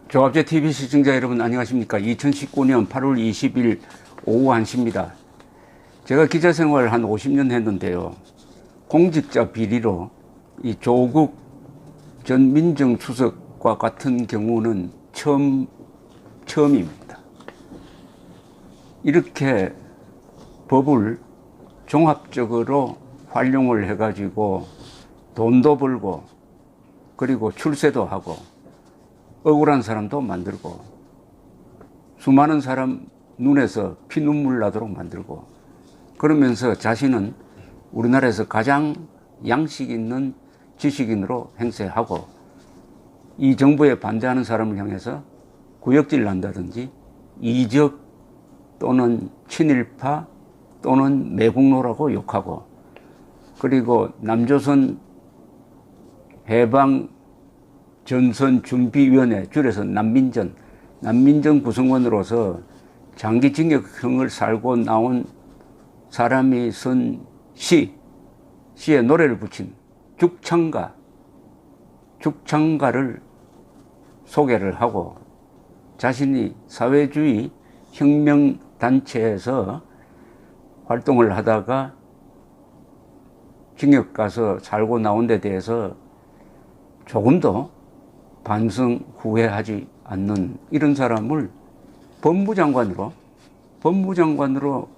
조합제 TV 시청자 여러분 안녕하십니까. 2019년 8월 20일 오후 1시입니다. 제가 기자 생활 한 50년 했는데요. 공직자 비리로 이 조국 전 민정수석과 같은 경우는 처음입니다. 이렇게 법을 종합적으로 활용을 해가지고 돈도 벌고 그리고 출세도 하고 억울한 사람도 만들고 수많은 사람 눈에서 피눈물 나도록 만들고 그러면서 자신은 우리나라에서 가장 양식 있는 지식인으로 행세하고 이 정부에 반대하는 사람을 향해서 구역질 난다든지 이적 또는 친일파 또는 매국노라고 욕하고 그리고 남조선 해방 전선준비위원회 줄여서 난민전 구성원으로서 장기징역형을 살고 나온 사람이 쓴 시에 노래를 붙인 죽창가를 소개를 하고 자신이 사회주의 혁명단체에서 활동을 하다가 징역 가서 살고 나온 데 대해서 조금도 반성 후회하지 않는 이런 사람을 법무장관으로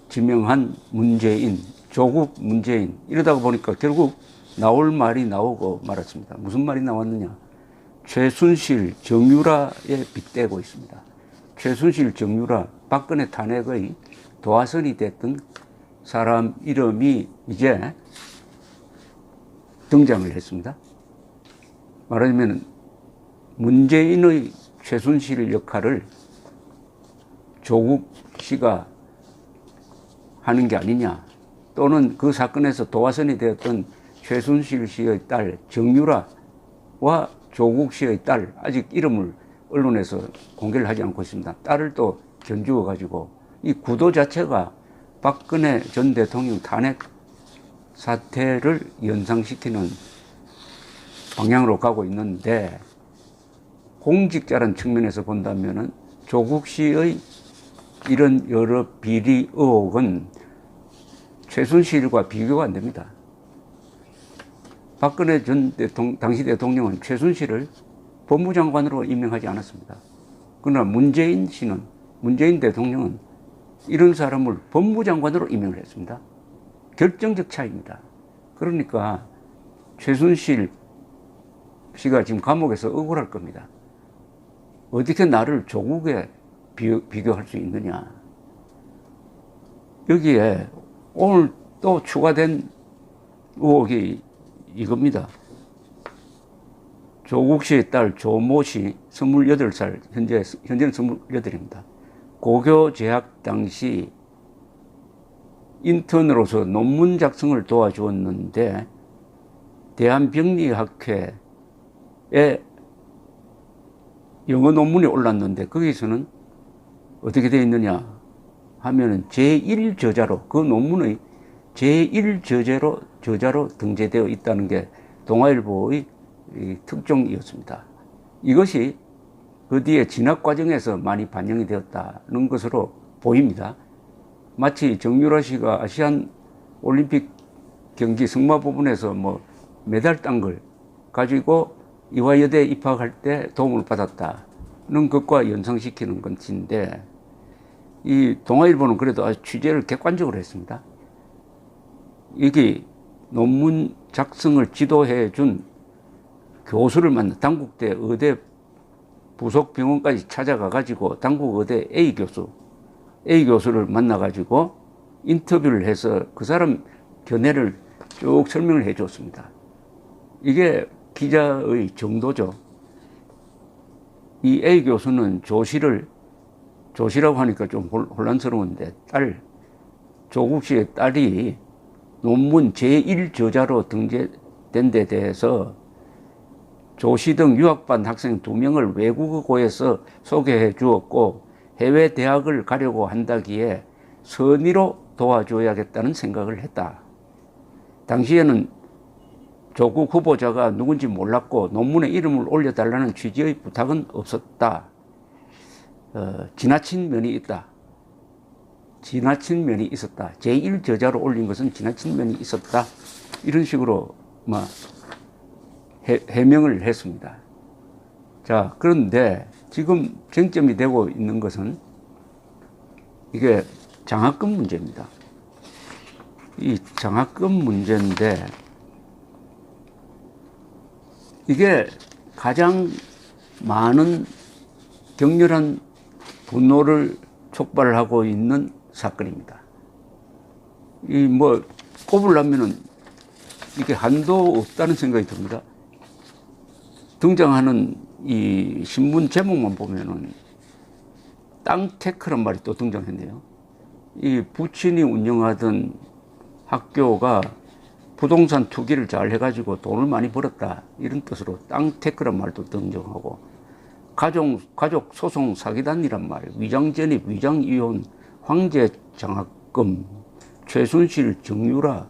지명한 문재인, 조국 문재인 이러다가 보니까 결국 나올 말이 나오고 말았습니다. 무슨 말이 나왔느냐? 최순실, 정유라에 빗대고 있습니다. 최순실, 정유라, 박근혜 탄핵의 도화선이 됐던 사람 이름이 이제 등장을 했습니다. 말하자면 문재인의 최순실 역할을 조국 씨가 하는 게 아니냐, 또는 그 사건에서 도화선이 되었던 최순실 씨의 딸 정유라와 조국 씨의 딸, 아직 이름을 언론에서 공개를 하지 않고 있습니다. 딸을 또 견주어 가지고 이 구도 자체가 박근혜 전 대통령 탄핵 사태를 연상시키는 방향으로 가고 있는데, 공직자라는 측면에서 본다면은 조국 씨의 이런 여러 비리 의혹은 최순실과 비교가 안 됩니다. 박근혜 전 당시 대통령은 최순실을 법무장관으로 임명하지 않았습니다. 그러나 문재인 대통령은 이런 사람을 법무장관으로 임명을 했습니다. 결정적 차이입니다. 그러니까 최순실 씨가 지금 감옥에서 억울할 겁니다. 어떻게 나를 조국에 비교할 수 있느냐. 여기에 오늘 또 추가된 의혹이 이겁니다. 조국 씨의 딸 조모 씨 28살, 현재는 28입니다. 고교 재학 당시 인턴으로서 논문 작성을 도와주었는데 대한병리학회에 영어 논문이 올랐는데 거기서는 어떻게 되어 있느냐 하면은 제1저자로, 그 논문의 제1저자로 등재되어 있다는 게 동아일보의 특종이었습니다. 이것이 그 뒤에 진학 과정에서 많이 반영이 되었다는 것으로 보입니다. 마치 정유라 씨가 아시안 올림픽 경기 승마 부분에서 메달 딴 걸 가지고 이화여대에 입학할 때 도움을 받았다는 것과 연상시키는 것인데, 이 동아일보는 그래도 아주 취재를 객관적으로 했습니다. 이게 논문 작성을 지도해 준 교수를 만나, 당국대 의대 부속 병원까지 찾아가 가지고 당국 의대 A 교수를 만나 가지고 인터뷰를 해서 그 사람 견해를 쭉 설명을 해 줬습니다. 이게 기자의 정도죠. 이 A 교수는 조씨라고 하니까 좀 혼란스러운데, 조국 씨의 딸이 논문 제1저자로 등재된 데 대해서 조씨 등 유학반 학생 2명을 외국어고에서 소개해 주었고 해외 대학을 가려고 한다기에 선의로 도와줘야겠다는 생각을 했다. 당시에는 조국 후보자가 누군지 몰랐고 논문에 이름을 올려달라는 취지의 부탁은 없었다. 지나친 면이 있다. 지나친 면이 있었다. 제1저자로 올린 것은 지나친 면이 있었다. 이런 식으로 해명을 했습니다. 자, 그런데 지금 쟁점이 되고 있는 것은 이게 장학금 문제입니다. 이 장학금 문제인데 이게 가장 많은 격렬한 분노를 촉발하고 있는 사건입니다. 이 꼽으려면은 이게 한도 없다는 생각이 듭니다. 등장하는 이 신문 제목만 보면은 땅테크란 말이 또 등장했네요. 이 부친이 운영하던 학교가 부동산 투기를 잘 해가지고 돈을 많이 벌었다. 이런 뜻으로 땅테크란 말도 등장하고 가족 소송 사기단이란 말, 위장전입, 위장이혼, 황제 장학금, 최순실, 정유라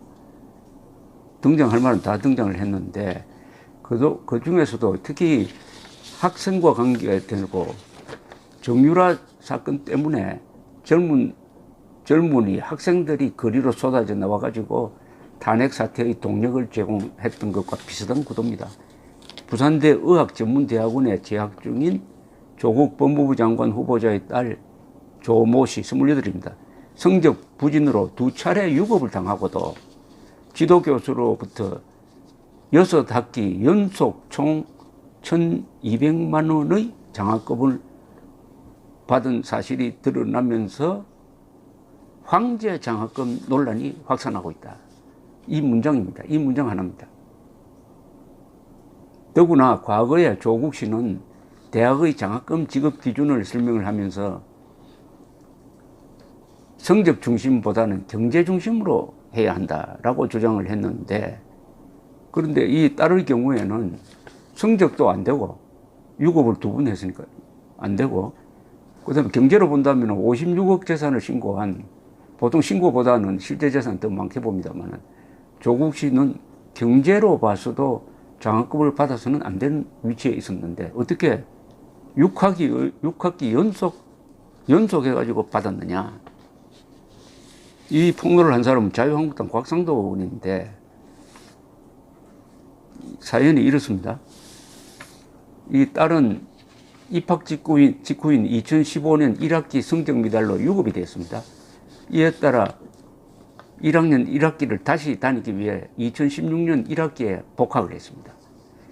등장할 말은 다 등장을 했는데 그 중에서도 특히 학생과 관계되고 정유라 사건 때문에 젊은이 학생들이 거리로 쏟아져 나와가지고 탄핵 사태의 동력을 제공했던 것과 비슷한 구도입니다. 부산대 의학전문대학원에 재학 중인 조국 법무부 장관 후보자의 딸 조모 씨 28입니다. 성적 부진으로 2차례 유급을 당하고도 지도교수로부터 6학기 연속 총 1,200만 원의 장학금을 받은 사실이 드러나면서 황제 장학금 논란이 확산하고 있다. 이 문장입니다. 이 문장 하나입니다. 더구나 과거에 조국 씨는 대학의 장학금 지급 기준을 설명을 하면서 성적 중심보다는 경제 중심으로 해야 한다라고 주장을 했는데, 그런데 이 딸의 경우에는 성적도 안 되고 유급을 2번 했으니까 안 되고, 그다음에 경제로 본다면 56억 재산을 신고한, 보통 신고보다는 실제 재산 더 많게 봅니다만 조국 씨는 경제로 봐서도 장학금을 받아서는 안 되는 위치에 있었는데 어떻게 6학기 연속해가지고 받았느냐. 이 폭로를 한 사람은 자유한국당 곽상도 의원인데 사연이 이렇습니다. 이 딸은 입학 직후인 2015년 1학기 성적 미달로 유급이 됐습니다. 이에 따라 1학년 1학기를 다시 다니기 위해 2016년 1학기에 복학을 했습니다.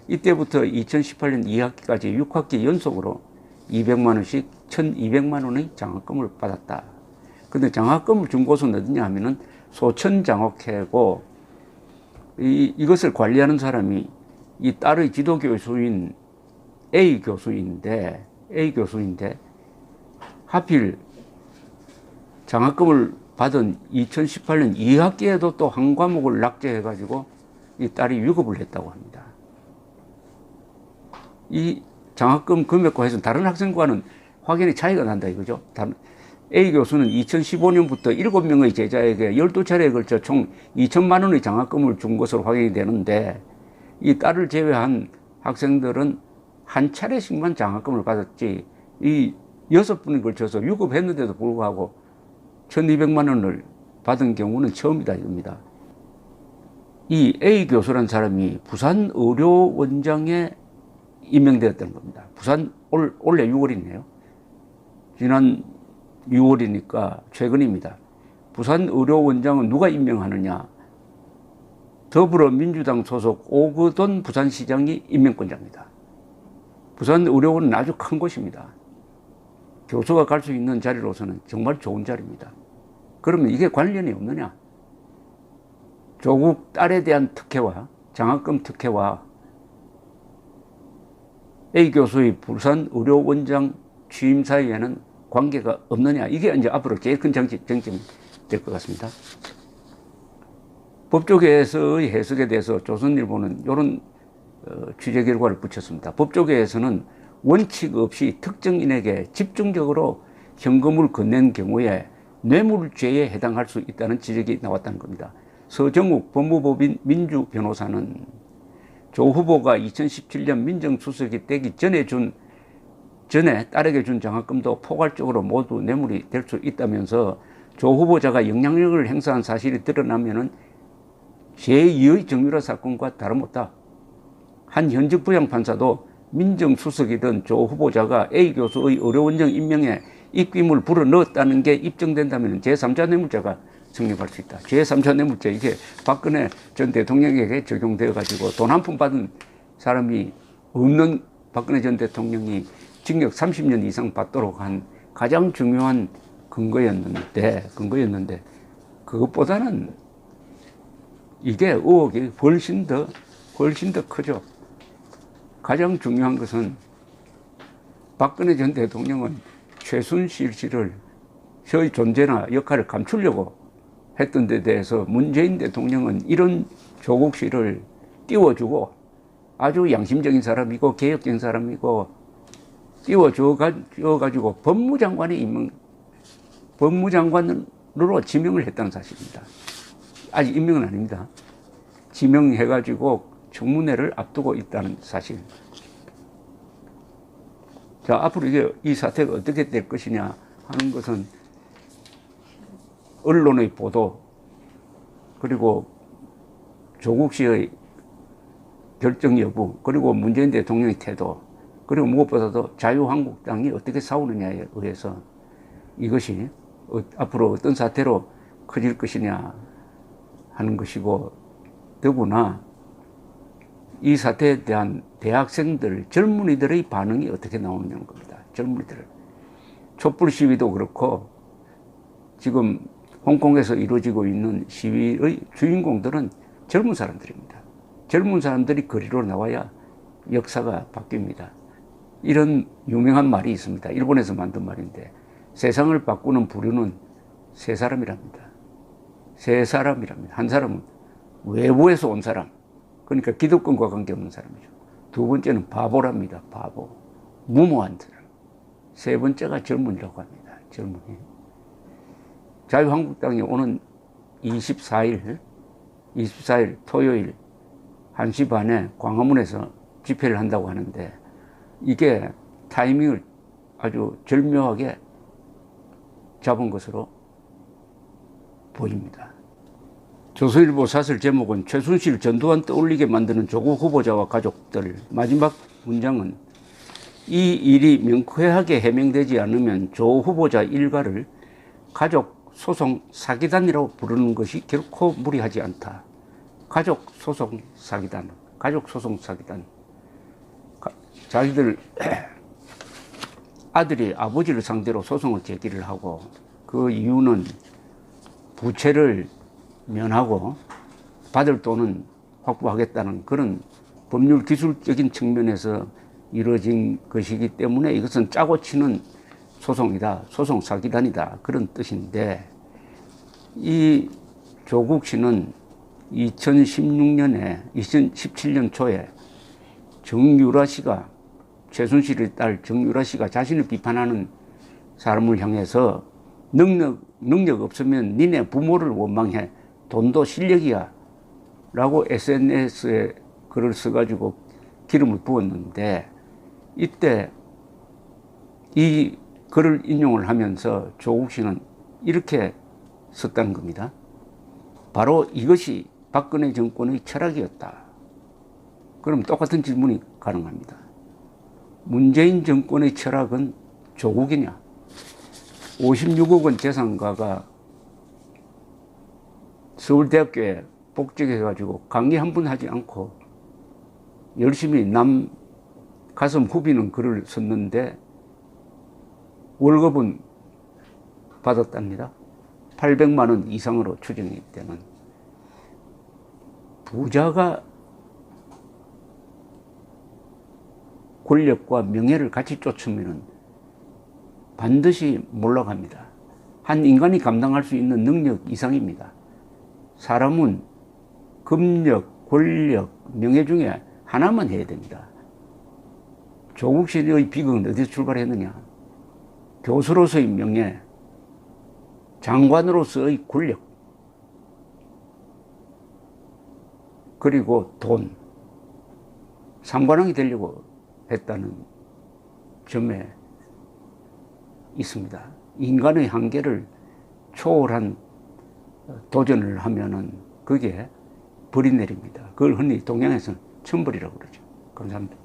이때부터 2018년 2학기까지 6학기 연속으로 200만 원씩 1,200만 원의 장학금을 받았다. 근데 장학금을 준 곳은 어디냐 하면은 소천장학회고, 이것을 관리하는 사람이 이 딸의 지도교수인 A 교수인데 하필 장학금을 받은 2018년 2학기에도 또 한 과목을 낙제해가지고 이 딸이 유급을 했다고 합니다. 이 장학금 금액과 해서 다른 학생과는 확연히 차이가 난다 이거죠. A 교수는 2015년부터 7명의 제자에게 12차례에 걸쳐 총 2천만 원의 장학금을 준 것으로 확인이 되는데, 이 딸을 제외한 학생들은 한 차례씩만 장학금을 받았지, 이 6번에 걸쳐서 유급했는데도 불구하고 1,200만 원을 받은 경우는 처음이다 이겁니다. 이 A 교수란 사람이 부산의료원장에 임명되었다는 겁니다. 올해 6월이네요. 지난 6월이니까 최근입니다. 부산의료원장은 누가 임명하느냐? 더불어민주당 소속 오거돈 부산시장이 임명권자입니다. 부산의료원은 아주 큰 곳입니다. 교수가 갈 수 있는 자리로서는 정말 좋은 자리입니다. 그러면 이게 관련이 없느냐? 조국 딸에 대한 특혜와 장학금 특혜와 A 교수의 부산의료원장 취임 사이에는 관계가 없느냐? 이게 이제 앞으로 제일 큰 쟁점이 될 것 같습니다. 법조계에서의 해석에 대해서 조선일보는 이런 취재 결과를 붙였습니다. 법조계에서는 원칙 없이 특정인에게 집중적으로 현금을 건넨 경우에 뇌물죄에 해당할 수 있다는 지적이 나왔다는 겁니다. 서정욱 법무법인 민주 변호사는 조 후보가 2017년 민정수석이 되기 전에 딸에게 준 장학금도 포괄적으로 모두 뇌물이 될 수 있다면서 조 후보자가 영향력을 행사한 사실이 드러나면은 제2의 정유라 사건과 다름없다. 한 현직 부장판사도 민정수석이던 조 후보자가 A 교수의 의료원장 임명에 입김을 불어넣었다는 게 입증된다면 제3자 뇌물죄가 성립할 수 있다. 제3자 뇌물죄, 이게 박근혜 전 대통령에게 적용되어 가지고 돈 한 푼 받은 사람이 없는 박근혜 전 대통령이 징역 30년 이상 받도록 한 가장 중요한 근거였는데 그것보다는 이게 의혹이 훨씬 더 크죠. 가장 중요한 것은 박근혜 전 대통령은 최순실 씨를 저의 존재나 역할을 감추려고 했던 데 대해서 문재인 대통령은 이런 조국 씨를 띄워주고 아주 양심적인 사람이고 개혁적인 사람이고 띄워줘가지고 법무장관으로 지명을 했다는 사실입니다. 아직 임명은 아닙니다. 지명해가지고 청문회를 앞두고 있다는 사실. 자, 앞으로 이 사태가 어떻게 될 것이냐 하는 것은 언론의 보도, 그리고 조국 씨의 결정 여부, 그리고 문재인 대통령의 태도, 그리고 무엇보다도 자유한국당이 어떻게 싸우느냐에 의해서 이것이 앞으로 어떤 사태로 커질 것이냐 하는 것이고, 더구나 이 사태에 대한 대학생들, 젊은이들의 반응이 어떻게 나오느냐는 겁니다. 젊은이들. 촛불 시위도 그렇고 지금 홍콩에서 이루어지고 있는 시위의 주인공들은 젊은 사람들입니다. 젊은 사람들이 거리로 나와야 역사가 바뀝니다. 이런 유명한 말이 있습니다. 일본에서 만든 말인데, 세상을 바꾸는 부류는 세 사람이랍니다. 세 사람이랍니다. 한 사람은 외부에서 온 사람, 그러니까 기득권과 관계없는 사람이죠. 두 번째는 바보랍니다. 바보. 무모한 사람. 세 번째가 젊은이라고 합니다. 젊은이. 자유한국당이 오는 24일 토요일 1시 반에 광화문에서 집회를 한다고 하는데, 이게 타이밍을 아주 절묘하게 잡은 것으로 보입니다. 조선일보 사설 제목은 최순실 전두환 떠올리게 만드는 조국 후보자와 가족들. 마지막 문장은 이 일이 명쾌하게 해명되지 않으면 조 후보자 일가를 가족 소송 사기단이라고 부르는 것이 결코 무리하지 않다. 가족 소송 사기단. 자기들 아들이 아버지를 상대로 소송을 제기를 하고, 그 이유는 부채를 면하고 받을 돈은 확보하겠다는 그런 법률 기술적인 측면에서 이루어진 것이기 때문에 이것은 짜고 치는 소송이다, 소송 사기단이다, 그런 뜻인데, 이 조국 씨는 2017년 초에 정유라 씨가, 최순실의 딸 정유라 씨가 자신을 비판하는 사람을 향해서 능력 없으면 니네 부모를 원망해, 돈도 실력이야 라고 SNS에 글을 써가지고 기름을 부었는데, 이때 이 글을 인용을 하면서 조국 씨는 이렇게 썼다는 겁니다. 바로 이것이 박근혜 정권의 철학이었다. 그럼 똑같은 질문이 가능합니다. 문재인 정권의 철학은 조국이냐? 56억 원 재산가가 서울대학교에 복직해가지고 강의 한 번 하지 않고 열심히 남 가슴 후비는 글을 썼는데 월급은 받았답니다. 800만 원 이상으로 추정이 되는. 부자가 권력과 명예를 같이 쫓으면 반드시 몰락합니다. 한 인간이 감당할 수 있는 능력 이상입니다. 사람은 금력, 권력, 명예 중에 하나만 해야 됩니다. 조국 씨의 비극은 어디서 출발했느냐? 교수로서의 명예, 장관으로서의 권력, 그리고 돈. 삼관왕이 되려고 했다는 점에 있습니다. 인간의 한계를 초월한 도전을 하면은 그게 벌이 내립니다. 그걸 흔히 동양에서는 천벌이라고 그러죠. 감사합니다.